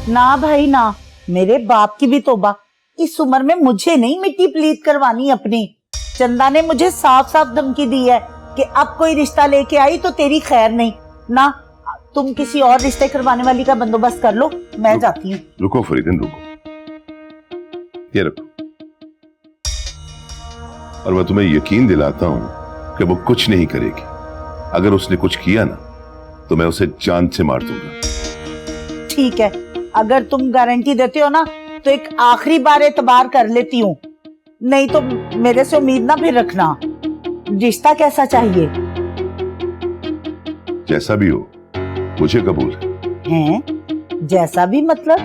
ना भाई ना, मेरे बाप की भी तौबा, इस उम्र में मुझे नहीं मिट्टी प्लीत करवानी अपनी। चंदा ने मुझे साफ साफ धमकी दी है कि अब कोई रिश्ता लेके आई तो तेरी खैर नहीं। ना तुम किसी और रिश्ते करवाने वाली का बंदोबस्त कर लो, मैं जाती हूँ। रुको फरीदन रुको, ये रखो, और मैं तुम्हें यकीन दिलाता हूं कि वो कुछ नहीं करेगी। अगर उसने कुछ किया ना तो मैं उसे जान से मार दूंगा। ठीक है, अगर तुम गारंटी देते हो ना तो एक आखिरी बार एतबार कर लेती हूँ, नहीं तो मेरे से उम्मीद ना फिर रखना। रिश्ता कैसा चाहिए? जैसा भी हो मुझे कबूल है। जैसा भी मतलब?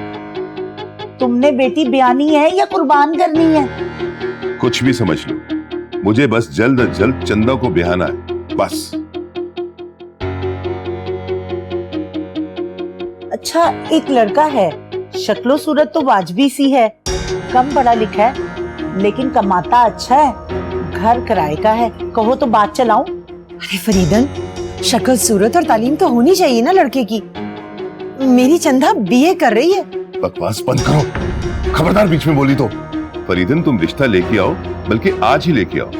तुमने बेटी ब्यानी है या कुर्बान करनी है? कुछ भी समझ लो, मुझे बस जल्द अज जल्द चंदा को ब्याहना है, बस। अच्छा, एक लड़का है, शक्लो सूरत तो वाजबी सी है, कम पढ़ा लिखा है लेकिन कमाता अच्छा है, घर किराए का है, कहो तो बात चलाऊं? अरे फरीदन, शक्ल सूरत और तालीम तो होनी चाहिए ना लड़के की। मेरी चंदा बीए कर रही है। बकवास बंद करो, खबरदार बीच में बोली तो। फरीदन तुम रिश्ता लेके आओ, बल्कि आज ही लेके आओ।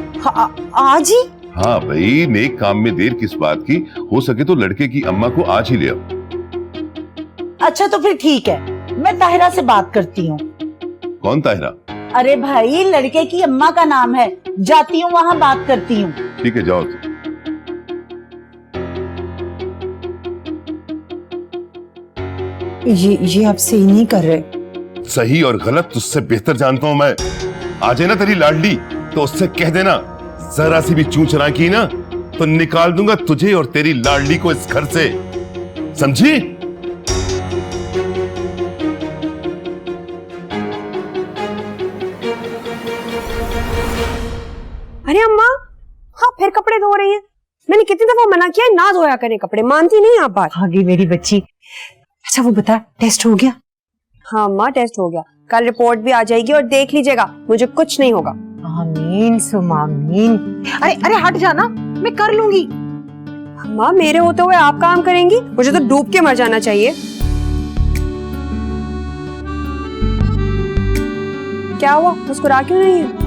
आज ही? हाँ भाई, नेक काम में देर किस बात की, हो सके तो लड़के की अम्मा को आज ही ले आओ। अच्छा तो फिर ठीक है, मैं ताहिरा से बात करती हूँ। कौन ताहिरा? अरे भाई, लड़के की अम्मा का नाम है, जाती हूँ वहाँ बात करती हूँ। ठीक है, जाओ तुम। ये आप सही नहीं कर रहे। सही और गलत तुझसे बेहतर जानता हूं मैं। आ जाए ना तेरी लाडली तो उससे कह देना, जरा सी भी चूं चरा की ना तो निकाल दूंगा तुझे और तेरी लाडली को इस घर से, समझी? अरे अम्मा, हाँ फिर कपड़े धो रही हैं। मैंने कितनी दफा मना किया ना धोया करें कपड़े, मानती नहीं आप बात। आ गई मेरी बच्ची। अच्छा वो बता, टेस्ट हो गया? हाँ अम्मा, टेस्ट हो गया, कल रिपोर्ट भी आ जाएगी और देख लीजिएगा मुझे कुछ नहीं होगा। आमीन सुमा आमीन। अरे हट जाना, मैं कर लूंगी। अम्मा, मेरे होते हुए आप काम करेंगी? मुझे तो डूब के मर जाना चाहिए। क्या हुआ, मुस्कुरा क्यों नहीं है?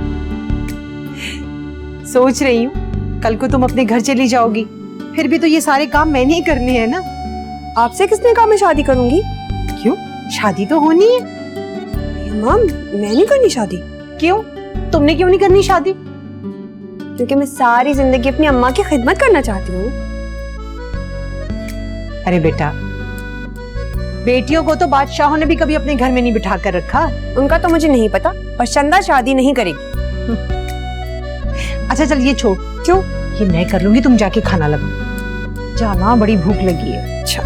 सोच रही हूँ कल को तुम अपने घर चली जाओगी, फिर भी तो ये सारे काम मैंने ही करने हैं ना। आपसे किसने कहा मैं शादी करूंगी? क्यों, शादी तो होनी है। माम, मैं नहीं करनी शादी। क्यों, तुमने क्यों नहीं करनी शादी? क्योंकि मैं सारी जिंदगी अपनी अम्मा की खिदमत करना चाहती हूँ। अरे बेटा, बेटियों को तो बादशाहों ने भी कभी अपने घर में नहीं बिठा कर रखा। उनका तो मुझे नहीं पता, पर चंदा शादी नहीं करेगी। अच्छा चल ये छोड़। क्यों? ये मैं कर लूंगी, तुम जाके खाना लगाओ। जाना, बड़ी भूख लगी है। अच्छा।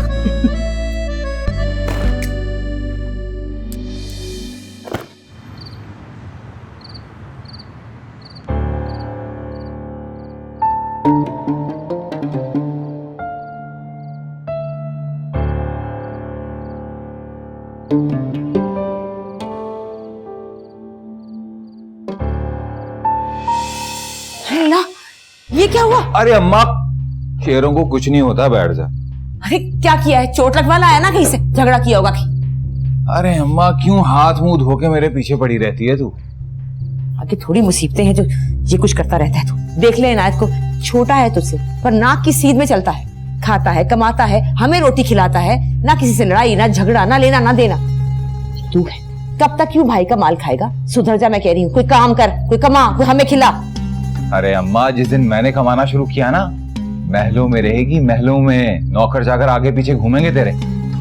ये क्या हुआ? अरे अम्मा, शेरों को कुछ नहीं होता, बैठ जा। अरे क्या किया है? चोट लगवा लाया ना कहीं से? झगड़ा किया होगा कि? अरे अम्मा, क्यों हाथ मुंह धो के मेरे पीछे पड़ी रहती है तू? आगे थोड़ी मुसीबतें हैं जो ये कुछ करता रहता है तू। देख ले इनायत को, छोटा है तुझसे पर नाक की सीध में चलता है, खाता है, कमाता है, हमें रोटी खिलाता है, ना किसी से लड़ाई, ना झगड़ा, ना लेना ना देना। तू है, कब तक क्यों भाई का माल खाएगा? सुधर जा, मैं कह रही हूँ, कोई काम कर, कोई कमा, कोई हमें खिला। अरे अम्मा, जिस दिन मैंने कमाना शुरू किया ना, महलों में रहेगी, महलों में नौकर जाकर आगे पीछे घूमेंगे तेरे।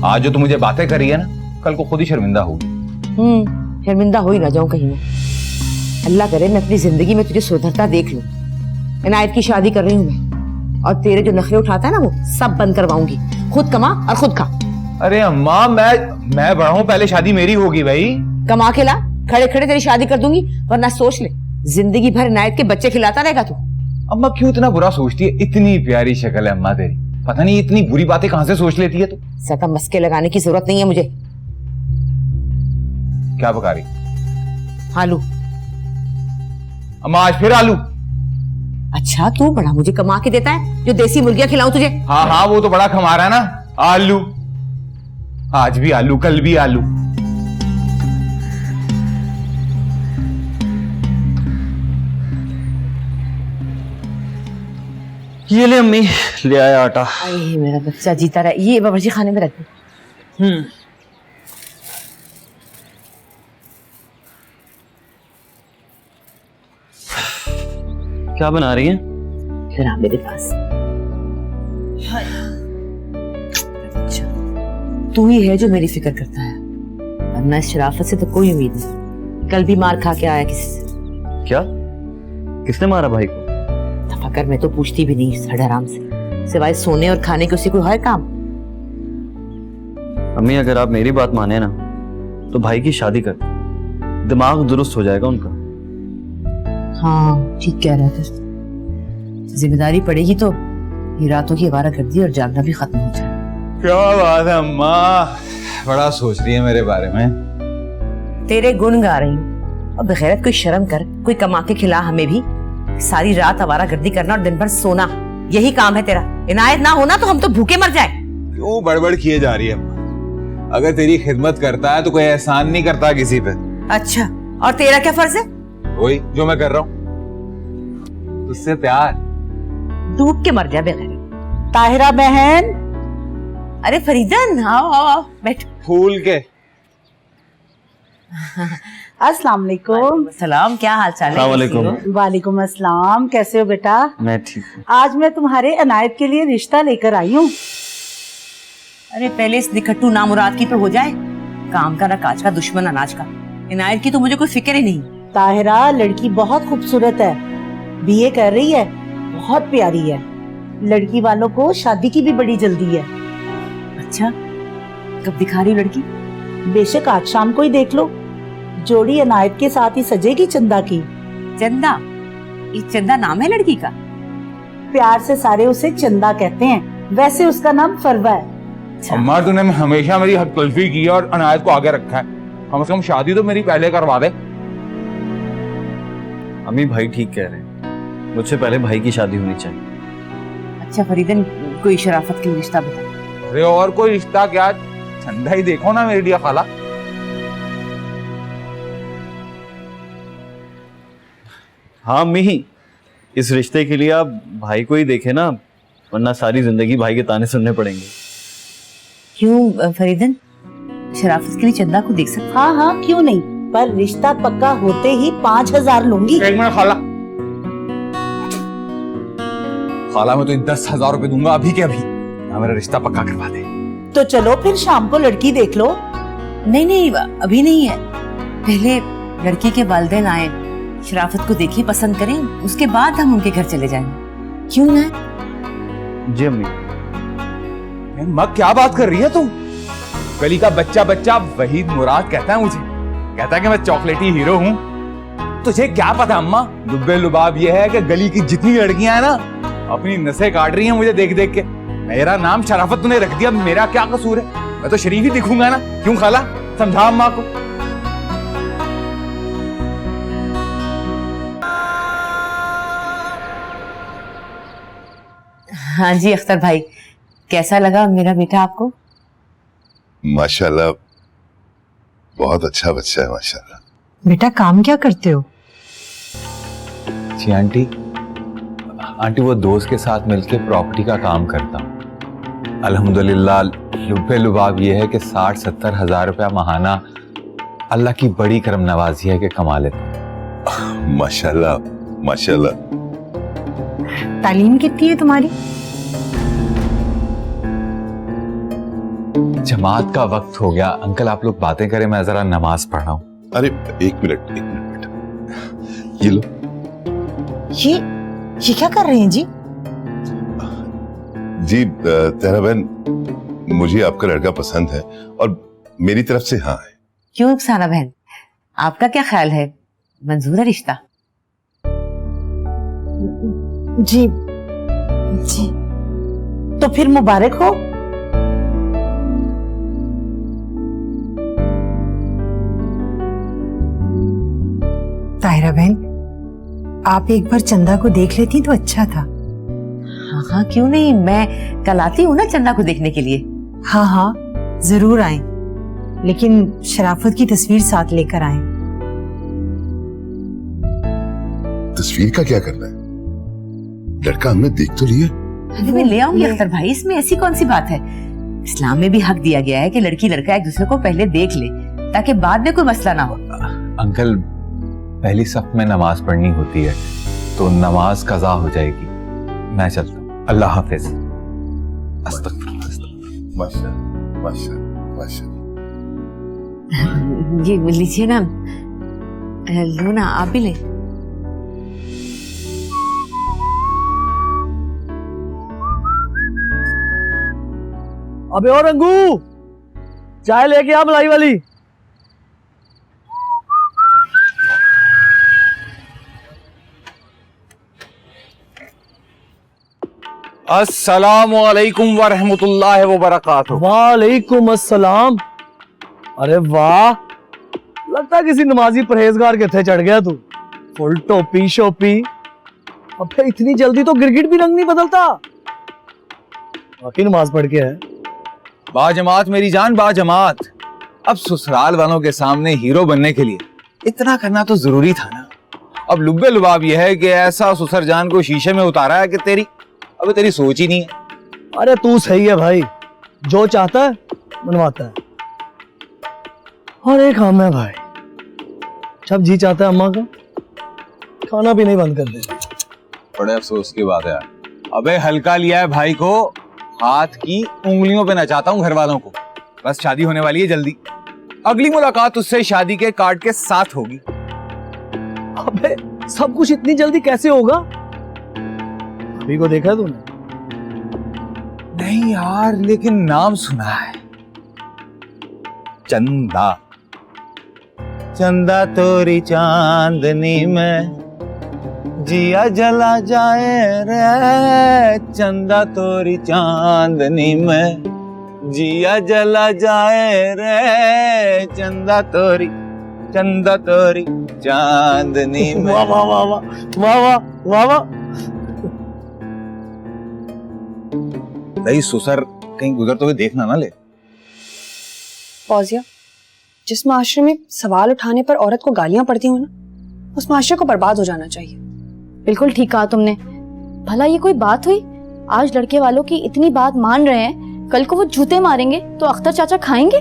आज जो तू मुझे बातें करी है ना, कल को खुद ही शर्मिंदा होगी। शर्मिंदा हो ही ना जाऊं कहीं में। अल्लाह करे मैं अपनी जिंदगी में तुझे सुधरता देख लूं। इनायत की शादी कर रही हूँ मैं, और तेरे जो नखरे उठाता है ना वो सब बंद करवाऊंगी। खुद कमा और खुद खा। अरे अम्मा, मैं बड़ा हूँ, पहले शादी मेरी होगी भाई। कमा के ला, खड़े खड़े तेरी शादी कर दूंगी, वरना सोच ले जिंदगी भर इनायत के बच्चे खिलाता रहेगा तू। अम्मा क्यों इतना बुरा सोचती है? इतनी प्यारी शक्ल है अम्मा तेरी, पता नहीं इतनी बुरी बातें कहां से सोच लेती है तू। ज्यादा मस्के लगाने की जरूरत नहीं है मुझे। क्या पका रही? आलू। अम्मा आज फिर आलू? अच्छा तू बड़ा मुझे कमा के देता है जो देसी मुर्गियां खिलाऊं तुझे? हाँ हाँ, वो तो बड़ा कमा रहा है ना। आलू, आज भी आलू, कल भी आलू। ये ले अम्मी, ले आया आटा। अरे मेरा बच्चा जीता रहा। ये बावर्ची खाने में रख दो। क्या बना रही है? जरा मेरे पास। अच्छा, तू ही है जो मेरी फिक्र करता है, वरना इस शराफत से तो कोई उम्मीद नहीं। कल भी मार खा के आया किसी से। क्या? किसने मारा भाई को? तफक्कर मैं तो पूछती भी नहीं सड़ हराम से, सिवाय सोने और खाने के उसे कोई है काम? अम्मी अगर आप मेरी बात माने ना तो भाई की शादी कर, दिमाग दुरुस्त हो जाएगा उनका। हाँ ठीक कह रहे थे। जिम्मेदारी पड़ेगी तो ये रातों की आवारागर्दी और जागना भी खत्म हो जाए। क्या बात है अम्मा, बड़ा सोच रही है मेरे बारे में। तेरे गुण गा रही हूँ और बगैरत कोई शर्म कर, कोई कमा के खिला हमें भी। सारी रात आवारागर्दी करना और दिन भर सोना, यही काम है तेरा। इनायत ना होना तो हम तो भूखे मर जाए। क्यों बड़बड़ किए जा रही है अम्मा? अगर तेरी खिदमत करता है तो कोई एहसान नहीं करता किसी पे। अच्छा, और तेरा क्या फर्ज है? वही जो मैं कर रहा हूँ, उससे प्यार। डूब के मर जाए बगैर। ताहिरा बहन, अरे फरीदन, आओ आओ आओ, बैठ। फूल के। अस्सलाम वालेकुम। सलाम, क्या हाल चाल है? अस्सलाम वालेकुम। कैसी हो? वालेकुम अस्सलाम, कैसे हो बेटा? मैं ठीक हूँ। आज मैं तुम्हारे अनायत के लिए रिश्ता लेकर आई हूँ। अरे पहले इस निखट्टू नामुराद की तो हो जाए। काम का ना काज का, दुश्मन अनाज का। इनायत की तो मुझे कोई फिक्र ही नहीं। ताहिरा लड़की बहुत खूबसूरत है, बीए कर रही है, बहुत प्यारी है। लड़की वालों को शादी की भी बड़ी जल्दी है। अच्छा, कब दिखा रही हो लड़की? बेशक आज शाम को ही देख लो। जोड़ी अनायत के साथ ही सजेगी चंदा की। चंदा? ये चंदा नाम है लड़की का? प्यार से सारे उसे चंदा कहते हैं, वैसे उसका नाम फरवा है। अम्मा तूने हमेशा मेरी हक तलफी की है और अनायत को आगे रखा है। कम से कम शादी तो मेरी पहले करवा दे। अम्मी भाई ठीक कह रहे हैं, मुझसे पहले भाई की शादी होनी चाहिए। अच्छा फरीदन, कोई शराफत की रिश्ता बता। अरे और कोई रिश्ता क्या, चंदा ही देखो ना मेरे लिए खाला। हाँ अम्मी, इस रिश्ते के लिए आप भाई को ही देखे ना, वरना सारी जिंदगी भाई के ताने सुनने पड़ेंगे। क्यों फरीदन, शराफत के लिए चंदा को देख सकते? हाँ हाँ क्यों नहीं, पर रिश्ता पक्का होते ही 5,000 लूंगी। एक मिनट खाला, खाला मैं तो 10,000 रुपए दूंगा अभी के अभी, मेरा रिश्ता पक्का करवा दे। तो चलो फिर शाम को लड़की देख लो। नहीं नहीं, अभी नहीं है। पहले लड़की के वालिदैन आए, शराफत को देखिए, पसंद करें, उसके बाद हम उनके घर चले जाएंगे। क्यों ना? जी अम्मी। माँ क्या बात कर रही है तुम? गली का बच्चा बच्चा वहीद मुराद कहता है मुझे, कहता है कि मैं चॉकलेटी हीरो हूँ। तुझे क्या पता अम्मा, लुब्बे लुबाब ये है कि गली की जितनी लड़कियां हैं ना, अपनी नसें काट रही हैं मुझे देख देख के। मेरा नाम शराफत तूने रख दिया, मेरा क्या कसूर है? मैं तो शरीफ ही दिखूंगा ना। क्यों खाला, समझा अम्मा को। हाँ जी अख्तर भाई, कैसा लगा मेरा बेटा आपको? माशाल्लाह, बहुत अच्छा बच्चा है माशाल्लाह। बेटा काम क्या करते हो? जी आंटी, आंटी वो दोस्त के साथ मिलके प्रॉपर्टी का काम करता हूँ। अल्हम्दुलिल्लाह लुब्बे लुबाब ये है कि 60-70 हजार रुपया महाना अल्लाह की बड़ी करम नवाजी है कि कमा लेता। माशाल्लाह माशाल्लाह। तालीम कितनी है तुम्हारी? जमात का वक्त हो गया, अंकल आप लोग बातें करें, मैं जरा नमाज पढ़ रहा हूँ। अरे एक मिनट बेटा, ये लो। ये क्या कर रहे हैं जी? जी तेरा बहन, मुझे आपका लड़का पसंद है और मेरी तरफ से हाँ है। क्यों रुखसाना बहन, आपका क्या ख्याल है? मंजूर है रिश्ता? जी जी। तो फिर मुबारक हो। ताहिरा बहन, आप एक बार चंदा को देख लेती तो अच्छा था। हाँ हाँ क्यों नहीं, मैं कल आती हूँ ना चंदा को देखने के लिए। हाँ हाँ जरूर आए, लेकिन शराफत की तस्वीर साथ लेकर आए। तस्वीर का क्या करना है? लड़का हमने देख तो लिया। अरे मैं ले आऊंगी अख्तर भाई, इसमें ऐसी कौन सी बात है। इस्लाम में भी हक दिया गया है कि लड़की लड़का एक दूसरे को पहले देख ले ताकि बाद में कोई मसला ना हो। अंकल, पहली सफ में नमाज पढ़नी होती है तो नमाज कज़ा हो जाएगी। मैं चलता हूँ, अल्लाह हाफिज। माशाअल्लाह, माशाअल्लाह, माशाअल्लाह। ये लीजिए ना, लो ना, आप भी ले। अबे और रंगू, चाय लेके आ मलाई वाली। अस्सलामुअलैकुम वरहमतुल्लाहि वबरकातुहू। वालेकुम अस्सलाम। अरे वाह, लगता है किसी नमाजी परहेजगार के थे चढ़ गया तू। फुल टोपी शोपी। अबे इतनी जल्दी तो गिरगिट भी रंग नहीं बदलता। बाकी नमाज पढ़ के है। बाजमात मेरी जान, बाजमात। अब ससुराल वालों के सामने हीरो बनने के लिए इतना करना तो जरूरी था ना। अब लुब्बे लुबाब यह है कि ऐसा ससुर जान को शीशे में उतारा है कि तेरी सोच ही नहीं है। अरे तू सही है भाई, जो चाहता है बनवाता है। और एक हम है भाई, जब जी चाहता है अम्मा का खाना भी नहीं बंद कर देता। बड़े अफसोस की बात है यार। अबे हल्का लिया है भाई को, हाथ की उंगलियों पे नचाता हूँ घर वालों को। बस शादी होने वाली है जल्दी, अगली मुलाकात उससे शादी के कार्ड के साथ होगी। अबे सब कुछ इतनी जल्दी कैसे होगा? अभी को देखा तूने? नहीं यार, लेकिन नाम सुना है। चंदा, चंदा तोरी चांदनी में जिया जला जाए रे। चंदा तोरी चांदनी में जिया जला जाए रे। चंदा तोरी चांदनी में। वाह वाह वाह वाह वाह वाह वाह वाह। भाई सुसर कहीं गुजरते हुए देखना ना ले। फौजिया, जिस माशरे में सवाल उठाने पर औरत को गालियां पड़ती हो ना, उस माशरे को बर्बाद हो जाना चाहिए। बिल्कुल ठीक कहा तुमने। भला ये कोई बात हुई? आज लड़के वालों की इतनी बात मान रहे हैं, कल को वो जूते मारेंगे तो अख्तर चाचा खाएंगे।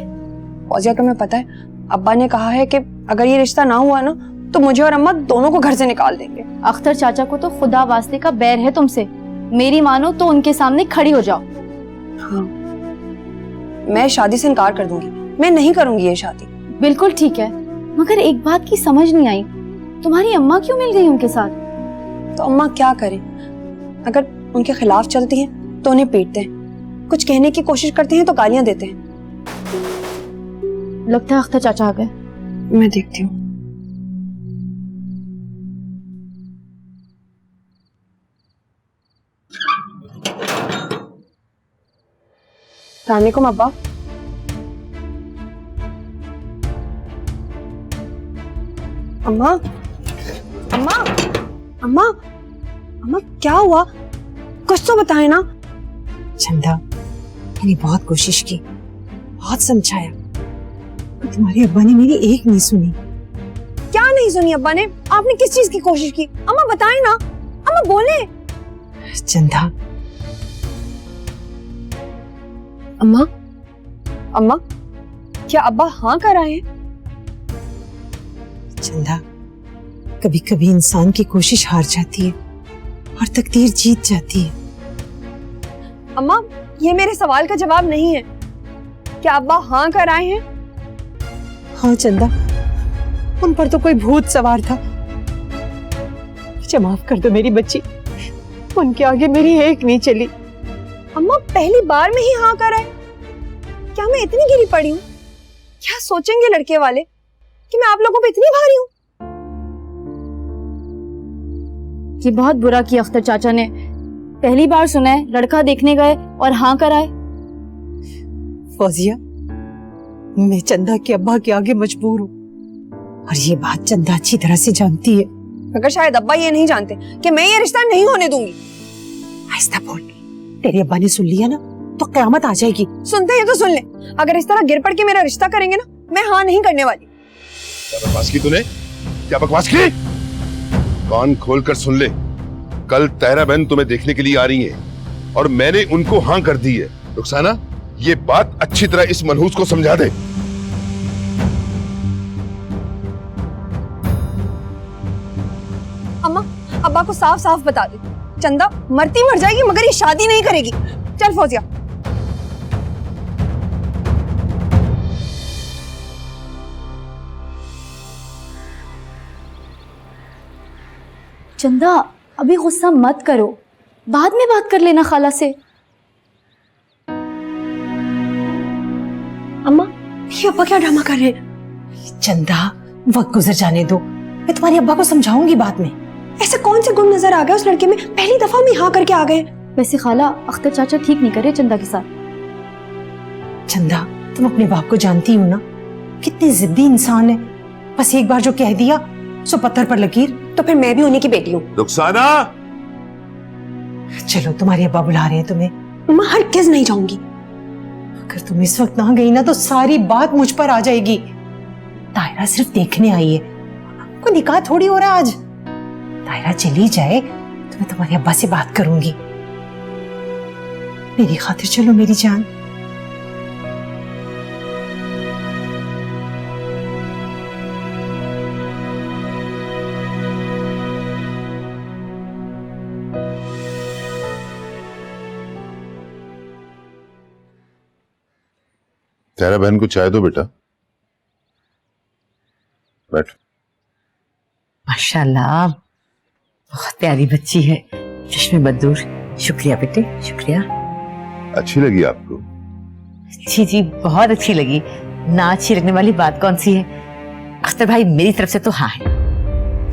फौजिया, तुम्हें पता है अब्बा ने कहा है कि अगर ये रिश्ता ना हुआ ना तो मुझे और अम्मा दोनों को घर से निकाल देंगे। अख्तर चाचा को तो खुदा वास्ते का बैर है तुमसे। मेरी मानो तो उनके सामने खड़ी हो जाओ। हाँ, मैं शादी से इनकार कर दूंगी। मैं नहीं करूंगी ये शादी। बिल्कुल ठीक है, मगर एक बात की समझ नहीं आई, तुम्हारी अम्मा क्यों मिल गई उनके साथ? तो अम्मा क्या करें? अगर उनके खिलाफ चलती हैं तो उन्हें पीटते हैं, कुछ कहने की कोशिश करते हैं तो गालियां देते हैं। लगता है अख्तर चाचा आ गए। मैं देखती हूँ। अस्सलामुअलैकुम अब्बा। अम्मा अम्मा अम्मा अम्मा, क्या हुआ? कुछ तो बताए ना। चंदा, मैंने बहुत कोशिश की, बहुत समझाया, पर तुम्हारे अब्बा ने मेरी एक नहीं सुनी। क्या नहीं सुनी अब्बा ने? आपने किस चीज की कोशिश की? अम्मा बताए ना, अम्मा बोले। चंदा, अम्मा अम्मा, क्या अब्बा हाँ कर आए हैं? चंदा, कभी कभी इंसान की कोशिश हार जाती है और तकदीर जीत जाती है। अम्मा, ये मेरे सवाल का जवाब नहीं है। क्या अब्बा हाँ कर आए हैं? हाँ चंदा, उन पर तो कोई भूत सवार था। मुझे माफ कर दो मेरी बच्ची, उनके आगे मेरी एक नहीं चली। अम्मा, पहली बार में ही हाँ कर आए? क्या मैं इतनी गिरी पड़ी हूँ? क्या सोचेंगे लड़के वाले कि मैं आप लोगों पे इतनी भारी हूँ? ये बहुत बुरा किया अख्तर चाचा ने। पहली बार सुना है लड़का देखने गए और हाँ कराए। फौजिया, मैं चंदा के अब्बा के आगे मजबूर हूँ और ये बात चंदा अच्छी तरह से जानती है। मगर शायद अब्बा ये नहीं जानते कि मैं ये रिश्ता नहीं होने दूंगी। आहिस्ता बोल, तेरे अब्बा ने सुन लिया ना तो कयामत आ जाएगी। सुनते हैं तो सुन ले, अगर इस तरह गिर पड़ के मेरा रिश्ता करेंगे ना, मैं हाँ नहीं करने वाली। क्या बकवास की तूने? क्या बकवास की? कान खोल कर सुन ले, कल तहरा बहन तुम्हें देखने के लिए आ रही है और मैंने उनको हाँ कर दी है। रुखसाना, ये बात अच्छी तरह इस मनहूस को समझा दे। अम्मा, अब्बा को साफ साफ बता दे, चंदा मरती मर जाएगी मगर ये शादी नहीं करेगी। चल फौजिया। चंदा अभी गुस्सा मत करो, बाद में बात कर लेना खाला से। अम्मा, ये अब्बा क्या ड्रामा कर रहे हैं? चंदा वक्त गुजर जाने दो, मैं तुम्हारे अब्बा को समझाऊंगी बाद में। ऐसे कौन से गुण नजर आ गए उस लड़के में? पहली दफा में हाँ करके आ गए। वैसे खाला अख्तर चाचा ठीक नहीं करे चंदा के साथ। चंदा तुम अपने बाप को जानती हो ना, कितने जिद्दी इंसान है। बस एक बार जो कह दिया सो पत्थर पर लकीर। तो फिर मैं भी उन्हीं की बेटी हूँ। रुखसाना, चलो तुम्हारे अब्बा बुला रहे हैं तुम्हें। अम्मा हरगिज़ नहीं जाऊंगी। अगर तुम इस वक्त ना गई ना तो सारी बात मुझ पर आ जाएगी। तायरा सिर्फ देखने आई है, कोई निकाह थोड़ी हो रहा आज। तायरा चली जाए तो मैं तुम्हारे अब्बा से बात करूंगी। मेरी खातिर चलो मेरी जान। तेरा बहन को चाय दो बेटा, बैठ। माशाल्लाह, बहुत प्यारी बच्ची है, चश्मे बदूर। शुक्रिया बेटे, शुक्रिया। अच्छी लगी आपको? जी जी, बहुत अच्छी लगी। ना अच्छी लगने वाली बात कौन सी है? अख्तर भाई मेरी तरफ से तो हाँ है।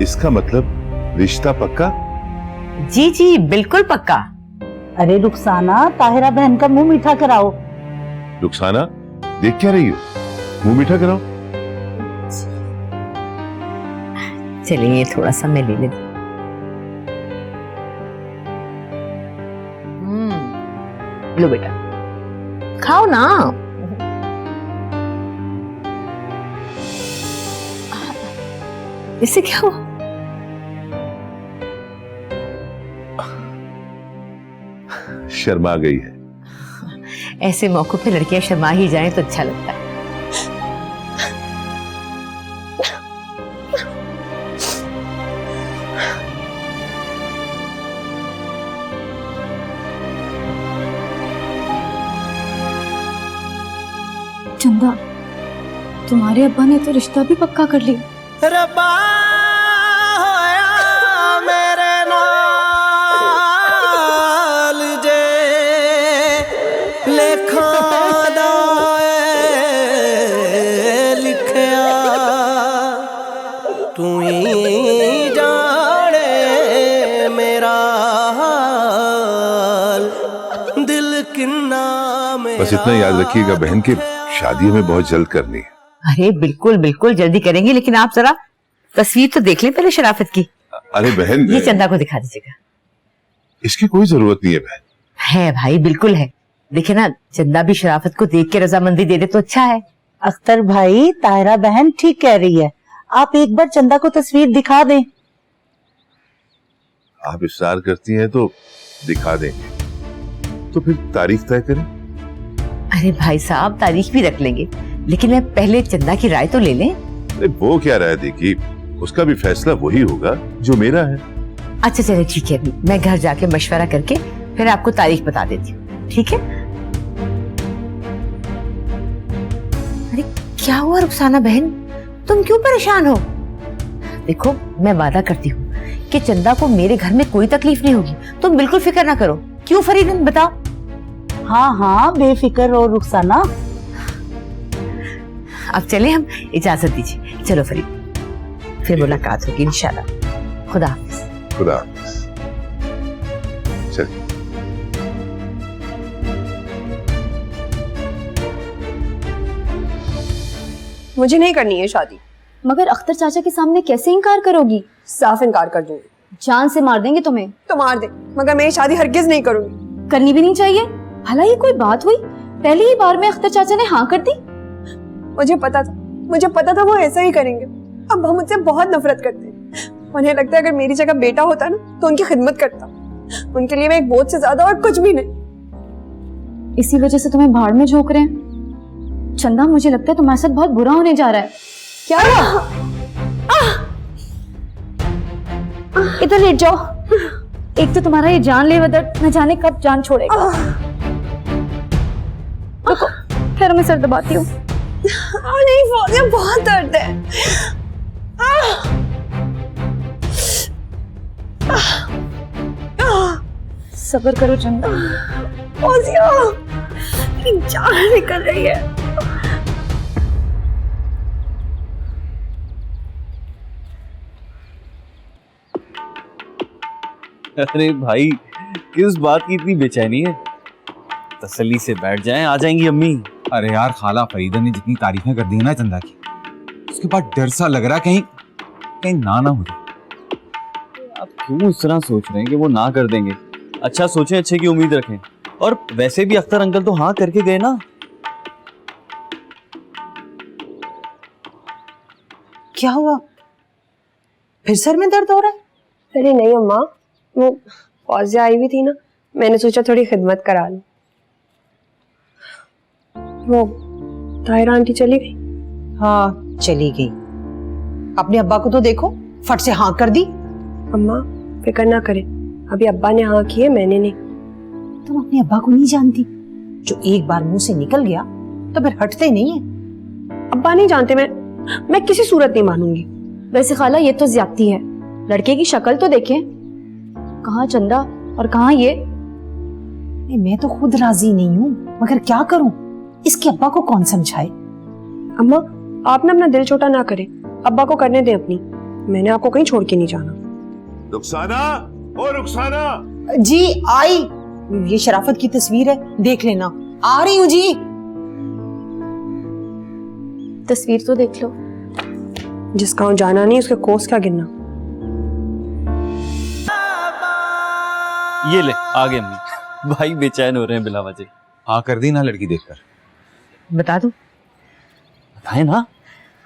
इसका मतलब रिश्ता पक्का? जी जी बिल्कुल पक्का। अरे रुखसाना, ताहिरा बहन का मुंह मीठा कराओ। रुखसाना, देख क्या रही हो? मुंह मीठा कराओ। चलिए थोड़ा सा मैं ले लेती। लो बेटा, खाओ ना। इससे क्या हुआ? शर्मा गई है। ऐसे मौकों पे लड़कियां शर्मा ही जाएं तो अच्छा लगता है। चंदा तुम्हारे अब्बा ने तो रिश्ता भी पक्का कर लिया। रब्बा होया मेरे नाल जे लेखा दा लिखया तू ही जाने मेरा हाल दिल किन्ना मेरा। बस इतना याद रखिएगा बहन की शादी हमें बहुत जल्द करनी है। अरे बिल्कुल बिल्कुल जल्दी करेंगे, लेकिन आप जरा तस्वीर तो देख लें पहले शराफत की। अरे बहन, ये चंदा को दिखा दीजिएगा। इसकी कोई जरूरत नहीं है बहन। है भाई, बिल्कुल है। देखिए ना, चंदा भी शराफत को देख के रजामंदी दे दे तो अच्छा है। अख्तर भाई, ताहिरा बहन ठीक कह रही है। आप एक बार चंदा को तस्वीर दिखा दें। आप इस्रार करती हैं तो दिखा देंगे, तो फिर तारीख तय करें। अरे भाई साहब, तारीख भी रख लेंगे, लेकिन मैं पहले चंदा की राय तो ले लें। अरे वो क्या राय देगी, उसका भी फैसला वही होगा जो मेरा है। अच्छा चले ठीक है, अभी मैं घर जाके मशवरा करके फिर आपको तारीख बता देती हूँ, ठीक है? अरे क्या हुआ रुखसाना बहन, तुम क्यों परेशान हो? देखो मैं वादा करती हूँ कि चंदा को मेरे घर में कोई तकलीफ नहीं होगी, तुम बिल्कुल फिक्र ना करो। क्यों फरीदन, बताओ। हाँ हाँ बेफिक्र हो रुखसाना। अब चले हम, इजाजत दीजिए। चलो फरीद, फिर मुलाकात होगी इंशाल्लाह। खुदा हाफिज। खुदा हाफिज। चलिए। मुझे नहीं करनी है शादी। मगर अख्तर चाचा के सामने कैसे इनकार करोगी? साफ इनकार कर दूंगी। जान से मार देंगे तुम्हें। तो मार दे, मगर मैं ये शादी हरगिज नहीं करूंगी। करनी भी नहीं चाहिए। भला ये कोई बात हुई? पहली ही बार में अख्तर चाचा ने हाँ कर दी। मुझे पता था वो ऐसा ही करेंगे। अब वो मुझसे बहुत नफरत करते हैं। उन्हें लगता है अगर मेरी जगह बेटा होता ना तो उनकी खिदमत करता। उनके लिए मैं एक बोझ से ज्यादा और कुछ भी नहीं। इसी वजह से तुम्हें भाड़ में झोंक रहे हैं। चंदा, मुझे लगता है तुम्हारे साथ बहुत बुरा होने जा रहा है। क्या? इधर लेट जाओ। एक तो तुम्हारा ये जानलेवा दर्द न जाने कब जान छोड़ेगा। रुको, फिर मैं सर दबाती हूँ। नहीं फौजिया, बहुत दर्द है। सब्र करो चंदा। फौजिया, मेरी जान निकल रही है। अरे भाई, किस बात की इतनी बेचैनी है? तसल्ली से बैठ जाएं, आ जाएंगी अम्मी। अरे यार, खाला फरीदा ने जितनी तारीफें कर दी है ना चंदा की, उसके बाद डर सा लग रहा है कहीं कहीं ना हो जाए। आप क्यों इस तरह सोच रहे हैं कि वो ना कर देंगे? अच्छा सोचें, अच्छे की उम्मीद रखें। और वैसे भी अख्तर अंकल तो हाँ करके गए ना। क्या हुआ? फिर सर में दर्द हो रहा है? अरे नहीं अम्मा, वो फौजिया आई हुई थी ना, मैंने सोचा थोड़ी खिदमत करा लूं। वो ताहिरा आंटी चली गई। हाँ, चली गई। अपने अब्बा को तो देखो, फट से हाँ कर दी। अम्मा फिक्र ना करे, अभी अब्बा ने हाँ की है, मैंने नहीं। तुम अपने अब्बा को नहीं जानती, जो एक बार मुंह से निकल गया तो फिर हटते नहीं है। अब्बा नहीं जानते, मैं किसी सूरत नहीं मानूंगी। वैसे खाला, ये तो ज्यादती है। लड़के की शक्ल तो देखें, कहाँ चंदा और कहाँ ये। मैं तो खुद राजी नहीं हूँ, मगर क्या करूँ? इसके अब्बा को कौन समझाए? अम्मा आप ना अपना दिल छोटा ना करें, अब्बा को करने दें अपनी। मैंने आपको कहीं छोड़ के नहीं जाना। रुखसाना, ओ रुखसाना। जी आई। ये शराफत की तस्वीर है, देख लेना। आ रही हूँ जी। तस्वीर तो देख लो। जिसका जाना नहीं उसके कोस क्या गिनना। ये ले, आ गए अम्मी। भाई बेचैन हो रहे हैं बिला वजह। हाँ कर दी ना लड़की देखकर। बता दूं? बताए ना।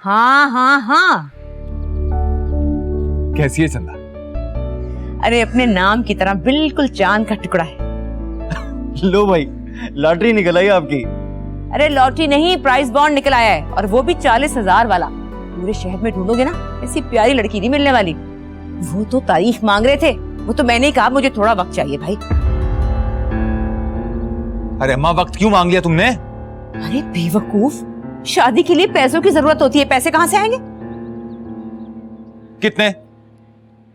हाँ हाँ हाँ। कैसी है चंदा? अरे अपने नाम की तरह बिल्कुल चांद का टुकड़ा है। लो भाई, लॉटरी निकल आई आपकी। अरे लॉटरी नहीं, प्राइस बॉन्ड निकल आया है, और वो भी 40,000 वाला। पूरे शहर में ढूंढोगे ना, ऐसी प्यारी लड़की नहीं मिलने वाली। वो तो तारीख मांग रहे थे, वो तो मैंने ही कहा मुझे थोड़ा वक्त चाहिए भाई। अरे अम्मा, वक्त क्यों मांग लिया तुमने? अरे बेवकूफ, शादी के लिए पैसों की जरूरत होती है, पैसे कहाँ से आएंगे? कितने?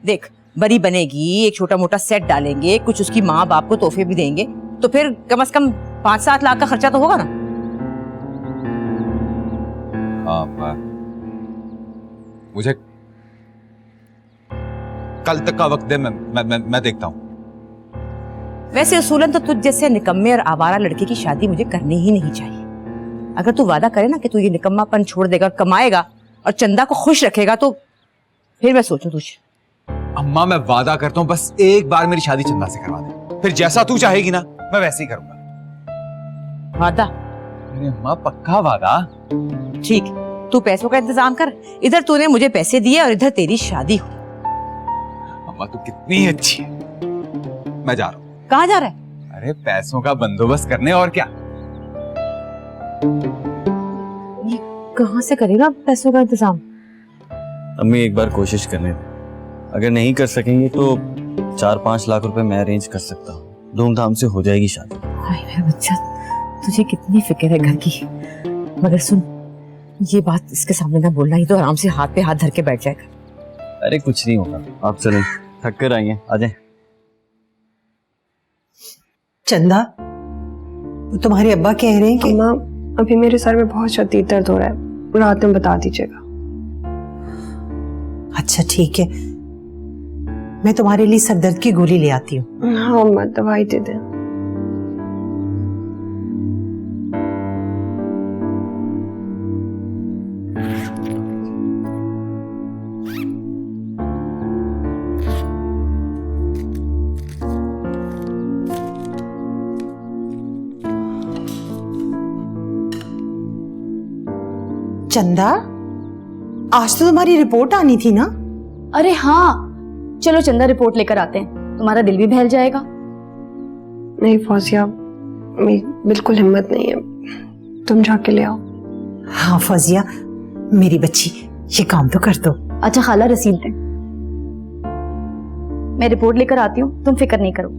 देख, बड़ी बनेगी, एक छोटा मोटा सेट डालेंगे, कुछ उसकी माँ बाप को तोहफे भी देंगे, तो फिर कम से कम 5-7 लाख का खर्चा तो होगा ना। मुझे कल तक का वक्त दे, मैं देखता हूँ। वैसे उसूलन तो तुझ जैसे निकम्मे और आवारा लड़के की शादी मुझे करनी ही नहीं चाहिए। अगर तू वादा करे ना कि तू ये निकम्मापन छोड़ देगा और कमाएगा और चंदा को खुश रखेगा, तो फिर मैं सोचूं तुझ। अम्मा मैं वादा करता हूँ, बस एक बार मेरी शादी चंदा से करवा दे, फिर जैसा तू चाहेगी ना मैं वैसे ही करूंगा। वादा? अरे अम्मा पक्का वादा। ठीक, तू पैसों का इंतजाम कर। इधर तूने मुझे पैसे दिए और इधर तेरी शादी हुई। अम्मा तू कितनी अच्छी है। मैं जा रहा हूँ। कहाँ जा रहा है? अरे पैसों का बंदोबस्त करने, और क्या। ये कहाँ से करेगा पैसों का इंतजाम? अम्मी एक बार कोशिश करने दे, अगर नहीं कर सकेंगे तो 4-5 लाख रुपए मैं अरेंज कर सकता हूँ, धूमधाम से हो जाएगी शादी। हाय मेरा बच्चा, तुझे कितनी फिक्र है घर की। मगर सुन, ये बात इसके सामने ना बोलना, ही तो आराम से हाथ पे हाथ धर के बैठ जाएगा। अरे कुछ नहीं होगा, आप चलें, थक कर आई हैं, आ जाएं। चंदा, वो तुम्हारे अब्बा कह रहे हैं कि अम्मा अभी मेरे सर में बहुत शदीद दर्द हो रहा है, रात में बता दीजिएगा। अच्छा ठीक है, मैं तुम्हारे लिए सरदर्द की गोली ले आती हूँ। हाँ अम्मा, दवाई दे दें। चंदा, आज तो तुम्हारी रिपोर्ट आनी थी ना? अरे हाँ, चलो चंदा रिपोर्ट लेकर आते हैं। तुम्हारा दिल भी बहल जाएगा। नहीं फौजिया, मेरी बिल्कुल हिम्मत नहीं है, तुम जाके ले आओ। हाँ फौजिया, मेरी बच्ची, ये काम तो कर दो। अच्छा खाला, रसीद दें, मैं रिपोर्ट लेकर आती हूँ, तुम फिक्र नहीं करो।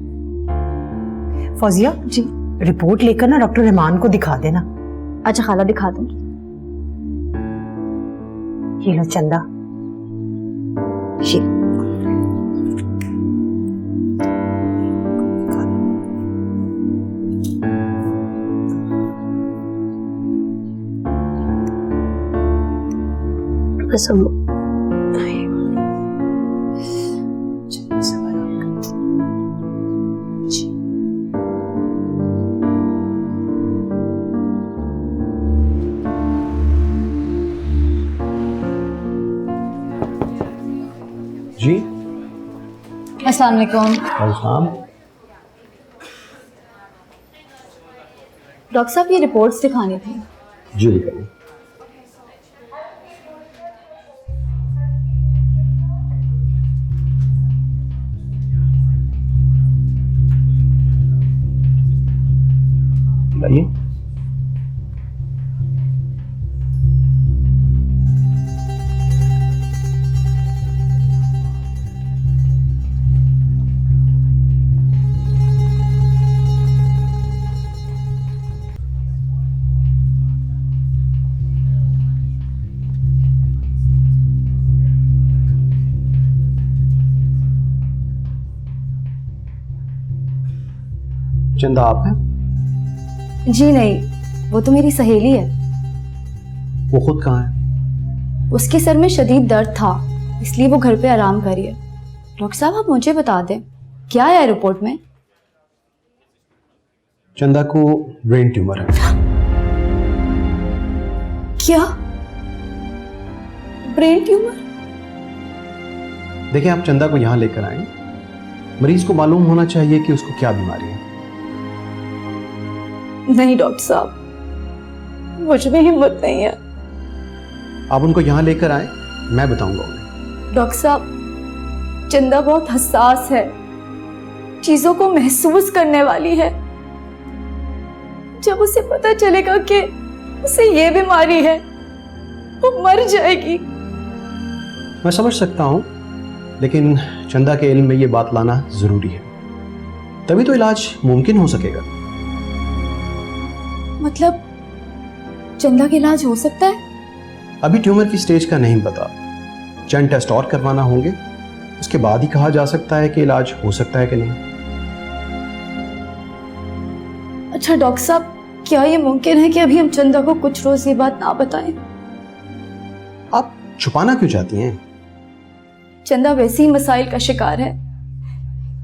फौजिया जी। रिपोर्ट लेकर ना डॉक्टर रहमान को दिखा देना। अच्छा खाला, दिखा दूंगी। ये लो चंदा, ये जी अस्सलाम वालेकुम। डॉक्टर साहब, ये रिपोर्ट्स दिखानी थी। जी बताइए। बताइए। चंदा आप हैं? जी नहीं, वो तो मेरी सहेली है। वो खुद कहाँ है? उसके सर में शदीद दर्द था, इसलिए वो घर पे आराम कर रही है। डॉक्टर साहब, आप मुझे बता दें, क्या है रिपोर्ट में? चंदा को ब्रेन ट्यूमर है। क्या? Brain tumour? देखिए, आप चंदा को यहाँ लेकर आए, मरीज को मालूम होना चाहिए कि उसको क्या बीमारी है। नहीं डॉक्टर साहब, मुझ में हिम्मत नहीं है। आप उनको यहाँ लेकर आए, मैं बताऊंगा उन्हें। डॉक्टर साहब, चंदा बहुत हसास है, चीजों को महसूस करने वाली है। जब उसे पता चलेगा कि उसे ये बीमारी है, वो मर जाएगी। मैं समझ सकता हूँ, लेकिन चंदा के इल्म में ये बात लाना जरूरी है, तभी तो इलाज मुमकिन हो सकेगा। मतलब चंदा का इलाज हो सकता है? अभी ट्यूमर की स्टेज का नहीं पता, चंद टेस्ट और करवाना होंगे, उसके बाद ही कहा जा सकता है कि इलाज हो सकता है कि नहीं। अच्छा डॉक्टर साहब, क्या ये मुमकिन है कि अभी हम चंदा को कुछ रोज ये बात ना बताएं? आप छुपाना क्यों चाहती हैं? चंदा वैसे ही मसाइल का शिकार है,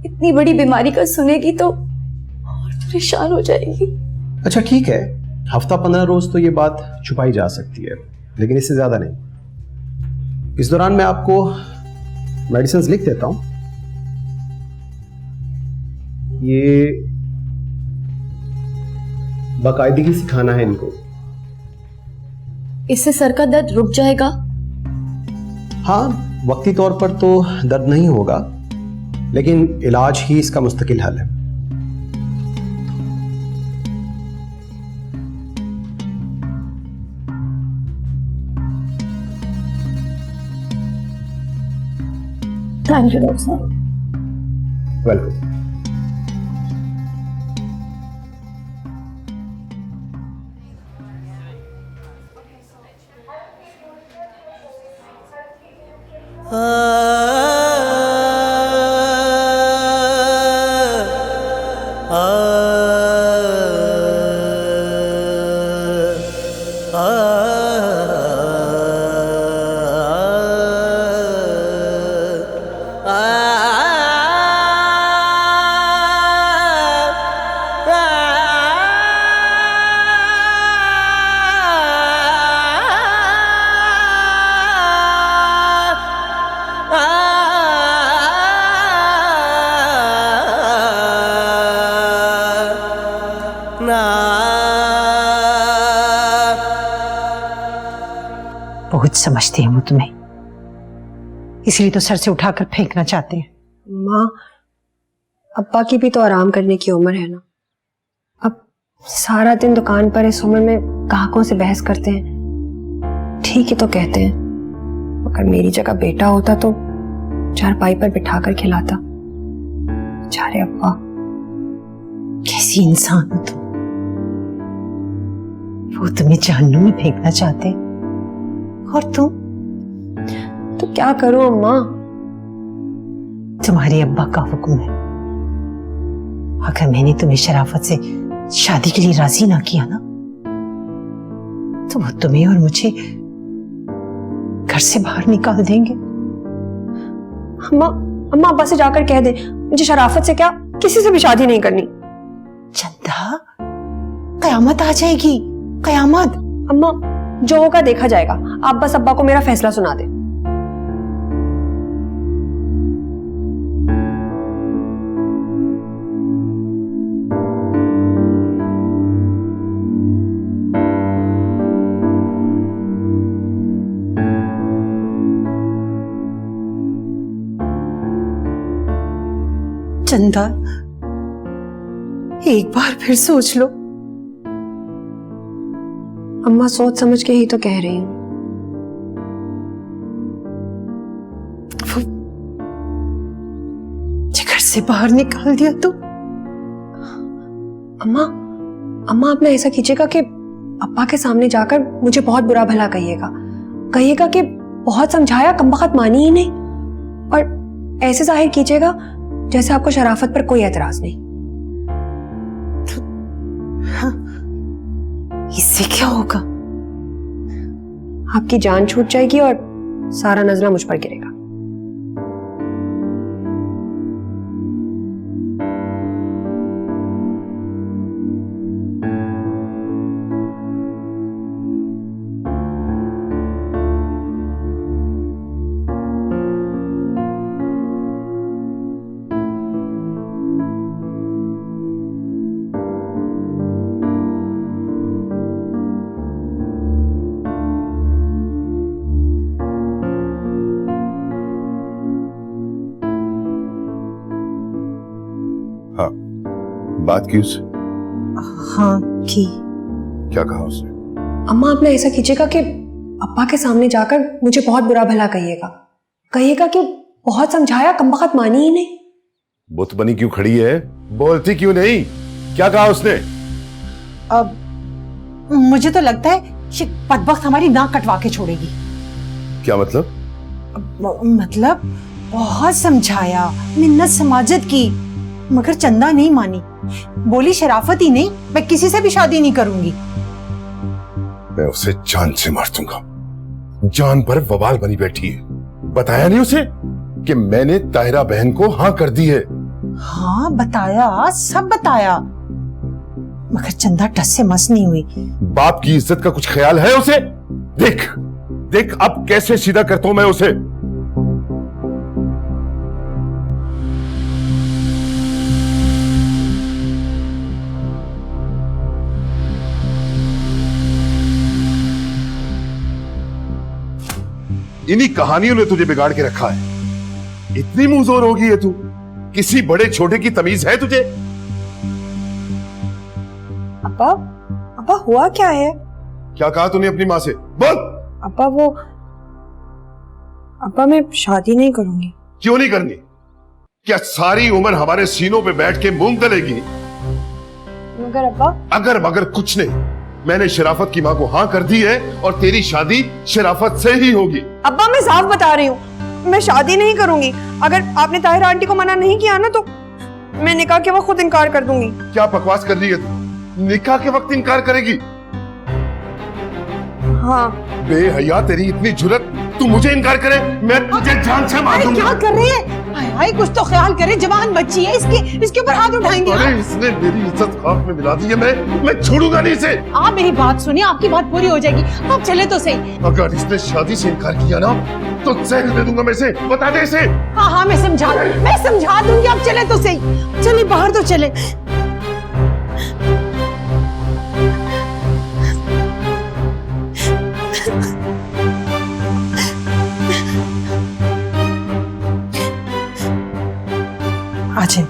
इतनी बड़ी बीमारी का सुनेगी तो और परेशान हो जाएगी। अच्छा ठीक है, हफ्ता 15 रोज तो ये बात छुपाई जा सकती है, लेकिन इससे ज्यादा नहीं। इस दौरान मैं आपको मेडिसिन लिख देता हूं। ये बाकायदगी से खाना है इनको। इससे सर का दर्द रुक जाएगा? हाँ, वक्ती तौर पर तो दर्द नहीं होगा, लेकिन इलाज ही इसका मुस्तकिल हल है। थैंक यू डॉक्टर साहब। वेलकम। बहुत समझती हैं वो तुम्हें, इसलिए तो सर से उठाकर फेंकना चाहते हैं। माँ, अब्बा की भी तो आराम करने की उम्र है ना। अब सारा दिन दुकान पर इस उम्र में ग्राहकों से बहस करते हैं। ठीक ही तो कहते हैं, अगर मेरी जगह बेटा होता तो चारपाई पर बिठाकर खिलाता। बेचारे अब्बा। कैसी इंसान हो तुम। वो तुम्हें जहन्नुम में फेंकना चाहते और तुम। तो क्या करूं अम्मा? तुम्हारे अब्बा का हुक्म है। अगर मैंने तुम्हें शराफत से शादी के लिए राजी ना किया ना, तो वो तुम्हें और मुझे घर से बाहर निकाल देंगे। अम्मा अब्बा से जाकर कह दे मुझे शराफत से क्या किसी से भी शादी नहीं करनी। चंदा, कयामत आ जाएगी, कयामत। अम्मा जो होगा देखा जाएगा, आप बस अब्बा को मेरा फैसला सुना दे। चंदा, एक बार फिर सोच लो। अम्मा सोच समझ के ही तो कह रही हूँ। घर से बाहर निकाल दिया तो? अम्मा आप ना ऐसा कीजिएगा कि अब्बा के सामने जाकर मुझे बहुत बुरा भला कहिएगा कि बहुत समझाया, कमबख्त मानी ही नहीं। और ऐसे जाहिर कीजिएगा जैसे आपको शराफत पर कोई एतराज नहीं। इससे क्या होगा? आपकी जान छूट जाएगी और सारा नजरा मुझ पर गिरेगा। हाँ, बात की उससे? हाँ की। क्या कहा उसने? अम्मा आप ना ऐसा कीजिएगा कि अब्बा के सामने जाकर मुझे बहुत बुरा भला कहिएगा कि बहुत समझाया, कमबख्त मानी ही नहीं। बुत बनी क्यों खड़ी है? बोलती क्यों नहीं? क्या कहा उसने? अब मुझे तो लगता है ये बदबख्त हमारी नाक कटवा के छोड़ेगी। क्या मतलब? मतलब बहुत समझाया, मिन्नत समाजत की, मगर चंदा नहीं मानी। बोली शराफत ही नहीं, मैं किसी से भी शादी नहीं करूंगी। मैं उसे जान से मार दूंगा। जान पर बवाल बनी बैठी है। बताया नहीं उसे कि मैंने ताहिरा बहन को हाँ कर दी है? हाँ बताया, सब बताया, मगर चंदा टस से मस नहीं हुई। बाप की इज्जत का कुछ ख्याल है उसे? देख अब कैसे सीधा करता हूं मैं उसे। इन्हीं कहानियों ने तुझे बिगाड़ के रखा है। इतनी मुंहजोर होगी है तू? किसी बड़े छोटे की तमीज है तुझे? अब्बा हुआ क्या है? क्या कहा तूने अपनी माँ से? बोल। अब्बा मैं शादी नहीं करूंगी। क्यों नहीं करनी? क्या सारी उम्र हमारे सीनों पे बैठ के मूंग दलेगी? मगर अब्बा। अगर मगर कुछ नहीं। मैंने शराफत की माँ को हाँ कर दी है और तेरी शादी शराफत से ही होगी। अब्बा मैं साफ बता रही हूँ, मैं शादी नहीं करूंगी। अगर आपने ताहिरा आंटी को मना नहीं किया ना तो मैं निकाह के वक्त खुद इनकार कर दूंगी। क्या बकवास कर रही है तू? निकाह के वक्त इनकार करेगी? हाँ। बेहया, तेरी इतनी जुर्रत, तू मुझे इनकार करे? मैं तुझे जान से मार दूंगा। क्या कर रहे हैं? हाय कुछ तो ख्याल करे, जवान बच्ची है, इसके ऊपर हाथ उठाएंगे। अरे इसने मेरी इज्जत खाक में मिला दी है। मैं छोड़ूंगा नहीं इसे। आप मेरी बात सुनिए, आपकी बात पूरी हो जाएगी। आप चले तो सही। अगर इसने शादी से इनकार किया ना तो जहर दे दूंगा मैं इसे। बता दे इसे। हाँ मैं समझा दूंगी। आप चले तो सही। चलिए बाहर तो चले। आ जाए।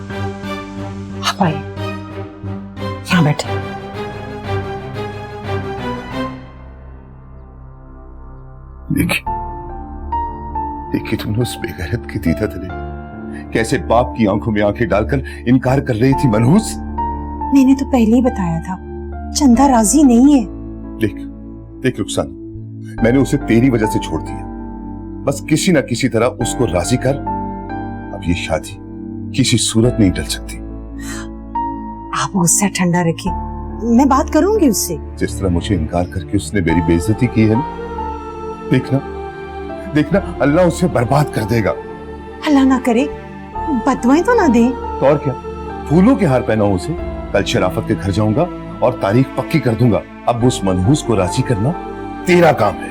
यहाँ बैठे। देखिए तुमने उस बेगैरत की दीदा दिले कैसे बाप की आंखों में आंखें डालकर इनकार कर रही थी मनहूस। मैंने तो पहले ही बताया था, चंदा राजी नहीं है। देख रुखसान, मैंने उसे तेरी वजह से छोड़ दिया। बस किसी ना किसी तरह उसको राजी कर। अब ये शादी किसी सूरत नहीं टल सकती। आप गुस्सा ठंडा रखिए, मैं बात करूंगी उससे। जिस तरह मुझे इनकार करके उसने मेरी बेइज्जती की है ना, देखना अल्लाह उसे बर्बाद कर देगा। अल्लाह ना करे, बदवाएं तो ना दे। तो और क्या, फूलों के हार पहनाऊं उसे। कल शराफत के घर जाऊंगा और तारीख पक्की कर दूंगा। अब उस मनहूस को राजी करना तेरा काम है।